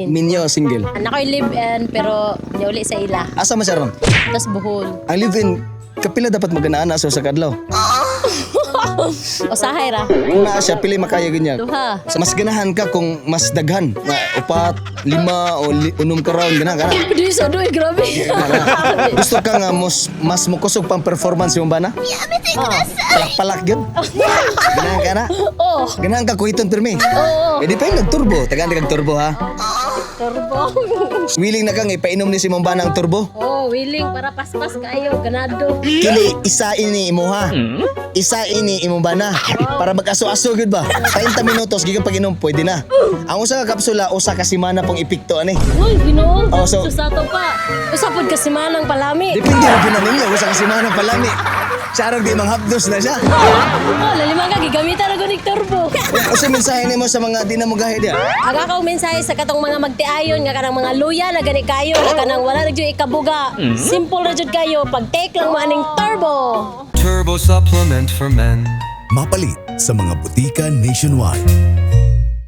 Minyo single. Anak ko'y live-in pero niuli sa ila. Asa man siya ron? Tapos buhol. Ang live-in, kapila dapat maganaan aso sa kadlaw. Usahay ra. Kung naa siya, pili makaya ganyan. Duha. Sa mas ganahan ka kung mas daghan. Upat, lima, o unom ka round, ganahan ka na. Di sa doy, grabe. Gusto ka nga mas mukusog pang performance yung bana? Palak-palak yun. Ganahan ka na. Oh, Ganahan ka kuhiton pirmi. oo. Pwede pa yung nag-turbo. Tagaan nag-turbo ha. Turbo. Willing na kang ipainom ni si Mambana ang turbo? Oh, willing para paspas kayo, ganado. Kini isa ini imo ha. Isa ini imo bana. Para mag-aso-aso gud ba? 30 minutos gikan pag-inom pwede na. Ang usa ka kapsula usa ka semana pong epekto ani. Uy, Ginoo. Oh, so- Susato pa. Usapod ka si Manang palami. Depende ra gyud na ninyo usa ka semana palami. Sa araw di manghapdos na siya. Oh, lalimang ka gigamitan ra gud ni turbo. Usa mensahe nimo sa mga di na mogahe dia. Aga ka mensahe sa katong mga magtiayon nga kanang mga luya na gani kayo nga kanang wala ra jud ikabuga. Simple ra jud kayo pag take lang mo aning turbo. Turbo supplement for men. Mapalit sa mga butika nationwide.